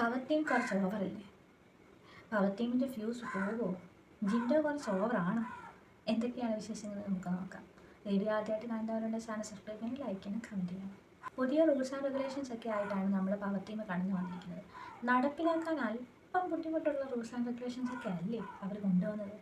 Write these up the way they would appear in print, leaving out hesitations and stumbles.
Power team കുറച്ച് ഓവറല്ലേ? Power ടീമിൻ്റെ fuse പോകുമോ? ജിൻഡോ കുറച്ച് ഓവറാണ്. എന്തൊക്കെയാണ് വിശേഷങ്ങൾ നമുക്ക് നോക്കാം. വീഡിയോ ആദ്യമായിട്ട് കണ്ടവരുടെ ചാനൽ സബ്സ്ക്രൈബ് ചെയ്യാൻ, ലൈക്ക് ചെയ്യണം, കമൻറ്റ് ചെയ്യണം. പുതിയ റൂൾസ് ആൻഡ് റെഗുലേഷൻസ് ഒക്കെ ആയിട്ടാണ് നമ്മൾ പവർ ടീം കടന്നു വന്നിരിക്കുന്നത്. നടപ്പിലാക്കാൻ അല്പം ബുദ്ധിമുട്ടുള്ള റൂൾസ് ആൻഡ് റെഗുലേഷൻസ് ഒക്കെ അല്ലേ അവർ കൊണ്ടുവന്നത്.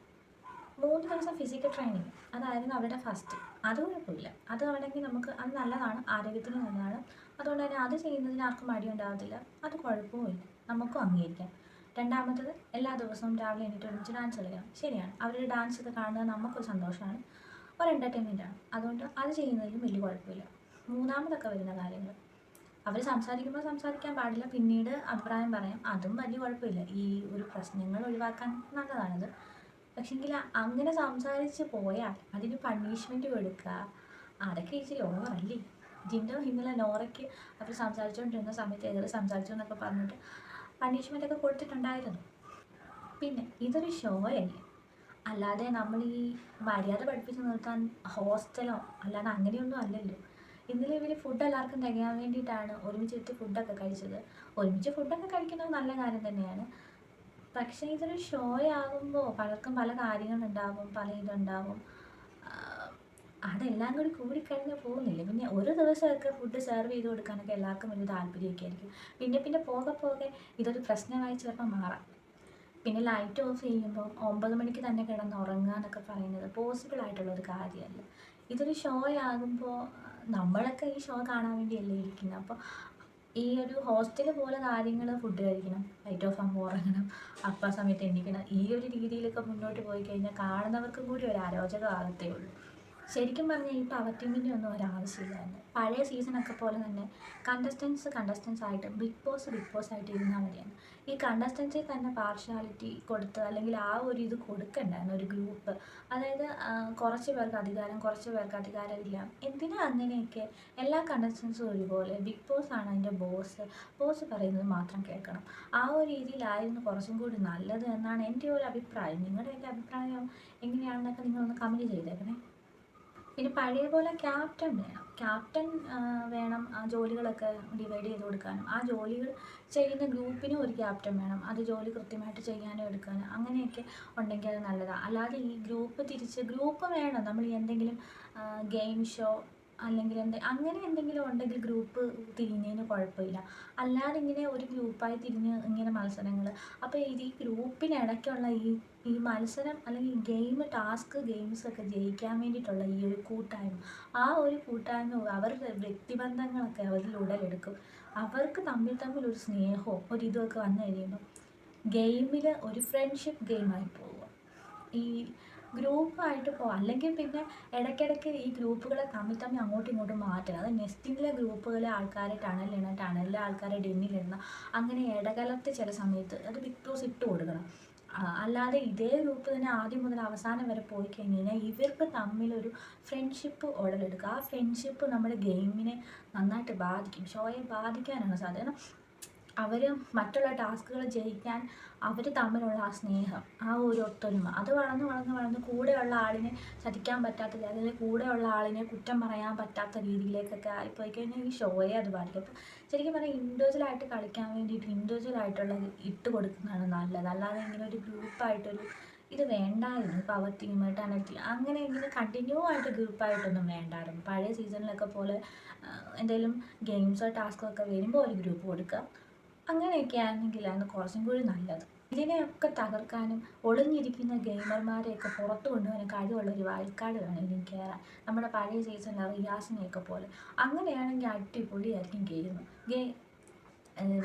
3 ദിവസം ഫിസിക്കൽ ട്രെയിനിങ് അതായിരുന്നു അവരുടെ ഫസ്റ്റ്. അത് കുഴപ്പമില്ല, അത് വേണമെങ്കിൽ നമുക്ക് അത് നല്ലതാണ്, ആരോഗ്യത്തിന് നല്ലതാണ്. അതുകൊണ്ട് തന്നെ അത് ചെയ്യുന്നതിന് ആർക്കും മടിയുണ്ടാകത്തില്ല, അത് കുഴപ്പമില്ല, നമുക്കും അംഗീകരിക്കാം. രണ്ടാമത്തത്, എല്ലാ ദിവസവും രാവിലെ എണീറ്റ് ഒരുമിച്ച് ഡാൻസ് കളിക്കണം. ശരിയാണ്, അവരുടെ ഡാൻസ് ഒക്കെ കാണുന്നത് നമുക്കൊരു സന്തോഷമാണ്, ഒരു എൻ്റർടൈൻമെൻറ്റാണ്. അതുകൊണ്ട് അത് ചെയ്യുന്നതിലും വലിയ കുഴപ്പമില്ല. മൂന്നാമതൊക്കെ വരുന്ന കാര്യങ്ങൾ, അവർ സംസാരിക്കുമ്പോൾ സംസാരിക്കാൻ പാടില്ല, പിന്നീട് അഭിപ്രായം പറയാം, അതും വലിയ കുഴപ്പമില്ല. ഈ ഒരു പ്രശ്നങ്ങൾ ഒഴിവാക്കാൻ നല്ലതാണത്. പക്ഷെങ്കിൽ അങ്ങനെ സംസാരിച്ച് പോയാൽ അതിന് പണിഷ്മെൻറ്റ് കൊടുക്കുക, അതൊക്കെ ഇച്ചിരി ഓവറല്ലേ? ജിൻഡോ ഇന്നലെ നോറയ്ക്ക് അവർ സംസാരിച്ചുകൊണ്ടിരുന്ന സമയത്ത് ഏതൊരു സംസാരിച്ചു എന്നൊക്കെ പറഞ്ഞിട്ട് പണിഷ്മെൻ്റൊക്കെ കൊടുത്തിട്ടുണ്ടായിരുന്നു. പിന്നെ ഇതൊരു ഷോയല്ലേ, അല്ലാതെ നമ്മൾ ഈ മര്യാദ പഠിപ്പിച്ച് നിർത്താൻ ഹോസ്റ്റലോ അല്ലാതെ അങ്ങനെയൊന്നും അല്ലല്ലോ. ഇന്നലെ ഇവർ ഫുഡ് എല്ലാവർക്കും തികയാൻ വേണ്ടിയിട്ടാണ് ഒരുമിച്ചിട്ട് ഫുഡൊക്കെ കഴിച്ചത്. ഒരുമിച്ച് ഫുഡൊക്കെ കഴിക്കുന്നത് നല്ല കാര്യം തന്നെയാണ്. പക്ഷേ ഇതൊരു ഷോ ആകുമ്പോൾ പലർക്കും പല കാര്യങ്ങളുണ്ടാവും, പല ഇതുണ്ടാവും. അതെല്ലാം കൂടിക്കഴിഞ്ഞ് പോകുന്നില്ല. പിന്നെ ഒരു ദിവസമൊക്കെ ഫുഡ് സെർവ് ചെയ്ത് കൊടുക്കാനൊക്കെ എല്ലാവർക്കും വലിയ താല്പര്യമൊക്കെ ആയിരിക്കും. പിന്നെ പോകെ ഇതൊരു പ്രശ്നമായി ചിലപ്പോൾ മാറാം. പിന്നെ ലൈറ്റ് ഓഫ് ചെയ്യുമ്പോൾ 9 മണിക്ക് തന്നെ കിടന്ന് ഉറങ്ങുക എന്നൊക്കെ പറയുന്നത് പോസിബിൾ ആയിട്ടുള്ളൊരു കാര്യമല്ല. ഇതൊരു ഷോ ആകുമ്പോൾ നമ്മളൊക്കെ ഈ ഷോ കാണാൻ വേണ്ടിയല്ലേ ഇരിക്കുന്നത്. അപ്പോൾ ഈ ഒരു ഹോസ്റ്റൽ പോലെ കാര്യങ്ങൾ, ഫുഡ് കഴിക്കണം, ലൈറ്റ് ഓഫ് ആകുമ്പോൾ ഉറങ്ങണം, അപ്പം സമയത്ത് എണീക്കണം, ഈ ഒരു രീതിയിലൊക്കെ മുന്നോട്ട് പോയി കഴിഞ്ഞാൽ കാണുന്നവർക്കും കൂടി ഒരു അരോചകമാകത്തേ ഉള്ളൂ. ശരിക്കും പറഞ്ഞാൽ ഈ പവർ ടീമിൻ്റെ ഒന്നും ഒരാവശ്യമില്ലായിരുന്നു. പഴയ സീസണൊക്കെ പോലെ തന്നെ കണ്ടസ്റ്റൻസ് ആയിട്ട് ബിഗ് ബോസ് ആയിട്ട് ഇരുന്നാൽ മതിയാണ്. ഈ കണ്ടസ്റ്റൻസിൽ തന്നെ പാർഷ്യാലിറ്റി കൊടുത്ത് അല്ലെങ്കിൽ ആ ഒരു ഇത് കൊടുക്കണ്ടായിരുന്നു, ഒരു ഗ്രൂപ്പ്. അതായത് കുറച്ച് പേർക്ക് അധികാരം, കുറച്ച് പേർക്ക് അധികാരമില്ല. എന്തിനാ അങ്ങനെയൊക്കെ? എല്ലാ കണ്ടസ്റ്റൻസും ഒരുപോലെ. ബിഗ് ബോസ് ആണ് അതിൻ്റെ ബോസ് പറയുന്നത് മാത്രം കേൾക്കണം. ആ ഒരു രീതിയിലായിരുന്നു കുറച്ചും കൂടി നല്ലത് എന്നാണ് എൻ്റെ ഒരു അഭിപ്രായം. നിങ്ങളുടെയൊക്കെ അഭിപ്രായം എങ്ങനെയാണെന്നൊക്കെ നിങ്ങളൊന്ന് കമൻറ്റ് ചെയ്തേക്കണേ. പിന്നെ പഴയ പോലെ ക്യാപ്റ്റൻ വേണം ആ ജോലികളൊക്കെ ഡിവൈഡ് ചെയ്ത് കൊടുക്കാനും. ആ ജോലികൾ ചെയ്യുന്ന ഗ്രൂപ്പിനും ഒരു ക്യാപ്റ്റൻ വേണം, അത് ജോലി കൃത്യമായിട്ട് ചെയ്യാനും എടുക്കാനും. അങ്ങനെയൊക്കെ ഉണ്ടെങ്കിൽ അത് നല്ലതാണ്. അല്ലാതെ ഈ ഗ്രൂപ്പ് വേണം. നമ്മൾ എന്തെങ്കിലും ഗെയിം ഷോ അല്ലെങ്കിൽ അങ്ങനെ എന്തെങ്കിലും ഉണ്ടെങ്കിൽ ഗ്രൂപ്പ് തിരിഞ്ഞതിന് കുഴപ്പമില്ല. അല്ലാതെ ഇങ്ങനെ ഒരു ഗ്രൂപ്പായി തിരിഞ്ഞ് ഇങ്ങനെ മത്സരങ്ങൾ, അപ്പോൾ ഈ ഗ്രൂപ്പിനിടയ്ക്കുള്ള ഈ മത്സരം അല്ലെങ്കിൽ ഗെയിംസൊക്കെ ജയിക്കാൻ വേണ്ടിയിട്ടുള്ള ഈ ഒരു കൂട്ടായ്മ, ആ ഒരു കൂട്ടായ്മ അവരുടെ വ്യക്തിബന്ധങ്ങളൊക്കെ അവരിൽ ഉടലെടുക്കും. അവർക്ക് തമ്മിൽ ഒരു സ്നേഹവും ഒരു ഇതുമൊക്കെ വന്നു കഴിയുമ്പോൾ ഗെയിമിൽ ഒരു ഫ്രണ്ട്ഷിപ്പ് ഗെയിമായി പോവുക. ഈ ഗ്രൂപ്പായിട്ട് അല്ലെങ്കിൽ പിന്നെ ഇടയ്ക്കിടയ്ക്ക് ഈ ഗ്രൂപ്പുകളെ തമ്മിൽ അങ്ങോട്ടും ഇങ്ങോട്ടും മാറ്റുക. അത് നെസ്റ്റിങ്ങിലെ ഗ്രൂപ്പുകളെ ആൾക്കാരെ ടണലിലെ ആൾക്കാരെ ഡെന്നിലിടണം. അങ്ങനെ ഇടകലർത്തി ചില സമയത്ത് അത് ബിഗ് ബോസ് ഇട്ട് കൊടുക്കണം. അല്ലാതെ ഇതേ ഗ്രൂപ്പ് തന്നെ ആദ്യം മുതൽ അവസാനം വരെ പോയി കഴിഞ്ഞ് കഴിഞ്ഞാൽ ഇവർക്ക് തമ്മിലൊരു ഫ്രണ്ട്ഷിപ്പ് ഉടലെടുക്കുക. ആ ഫ്രണ്ട്ഷിപ്പ് നമ്മുടെ ഗെയിമിനെ നന്നായിട്ട് ബാധിക്കും, ഷോയെ ബാധിക്കാനാണ് സാധ്യത. അവർ മറ്റുള്ള ടാസ്കുകൾ ജയിക്കാൻ അവർ തമ്മിലുള്ള ആ സ്നേഹം, ആ ഒരു ഒത്തൊരുമ, അത് വളർന്ന് കൂടെയുള്ള ആളിനെ ചതിക്കാൻ പറ്റാത്ത, അല്ലെങ്കിൽ കൂടെയുള്ള ആളിനെ കുറ്റം പറയാൻ പറ്റാത്ത രീതിയിലേക്കൊക്കെ ആയിപ്പോയി കഴിഞ്ഞാൽ ഈ ഷോയെ അത് ബാധിക്കും. അപ്പോൾ ശരിക്കും പറഞ്ഞാൽ ഇൻഡിവിജ്വലായിട്ട് കളിക്കാൻ വേണ്ടിയിട്ട് ഇൻഡിവിജ്വലായിട്ടുള്ള ഇട്ട് കൊടുക്കുന്നതാണ് നല്ലത്. അല്ലാതെ ഇങ്ങനെ ഒരു ഗ്രൂപ്പായിട്ടൊരു ഇത് വേണ്ടായിരുന്നു. പവർ ടീം, ടണൽ ടീം അങ്ങനെ ഇങ്ങനെ കണ്ടിന്യൂ ആയിട്ട് ഗ്രൂപ്പായിട്ടൊന്നും വേണ്ടായിരുന്നു. പഴയ സീസണിലൊക്കെ പോലെ എന്തെങ്കിലും ഗെയിംസോ ടാസ്കോ ഒക്കെ വരുമ്പോൾ ഒരു ഗ്രൂപ്പ് കൊടുക്കുക. അങ്ങനെയൊക്കെ ആണെങ്കിലാണ് കുറച്ചും കൂടി നല്ലത്. ഇതിനെയൊക്കെ തകർക്കാനും ഒളിഞ്ഞിരിക്കുന്ന ഗെയിമർമാരെയൊക്കെ പുറത്തു കൊണ്ടുപോകാൻ കഴിവുള്ളൊരു വയൽക്കാട് വേണം ഇനി കയറാൻ. നമ്മുടെ പഴയ സീസണിലെ റിയാസിനെയൊക്കെ പോലെ. അങ്ങനെയാണെങ്കിൽ അടിപൊളിയായിരിക്കും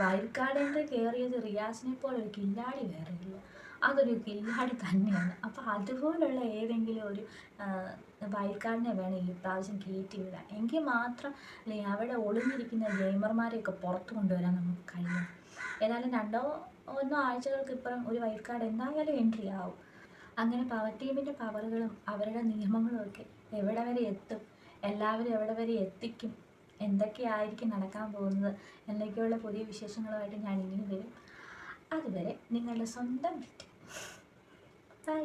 വയൽക്കാടിൻ്റെ കയറിയത് റിയാസിനെ പോലെ ഒരു കില്ലാടി വേറെ ഇല്ല. അതൊരു കില്ലാടി തന്നെയാണ്. അപ്പോൾ അതുപോലുള്ള ഏതെങ്കിലും ഒരു വയൽക്കാടിനെ വേണം ഈ പ്രാവശ്യം കയറ്റി വിടാൻ. എങ്കിൽ മാത്രം അവിടെ ഒളിഞ്ഞിരിക്കുന്ന ഗെയിമർമാരെയൊക്കെ പുറത്ത് കൊണ്ടുവരാൻ നമുക്ക് കഴിയും. ഏതായാലും 2-1 ആഴ്ചകൾക്ക് ഇപ്പുറം ഒരു വയൽക്കാട് എന്തായാലും എൻട്രി ആവും. അങ്ങനെ പവർ ടീമിൻ്റെ പവറുകളും അവരുടെ നിയമങ്ങളും ഒക്കെ എവിടെ വരെ എത്തും, എല്ലാവരും എവിടെ വരെ എത്തിക്കും, എന്തൊക്കെയായിരിക്കും നടക്കാൻ പോകുന്നത് എന്നൊക്കെയുള്ള പുതിയ വിശേഷങ്ങളുമായിട്ട് ഞാൻ ഇനി വരും. അതുവരെ നിങ്ങളുടെ സ്വന്തം ബൈ.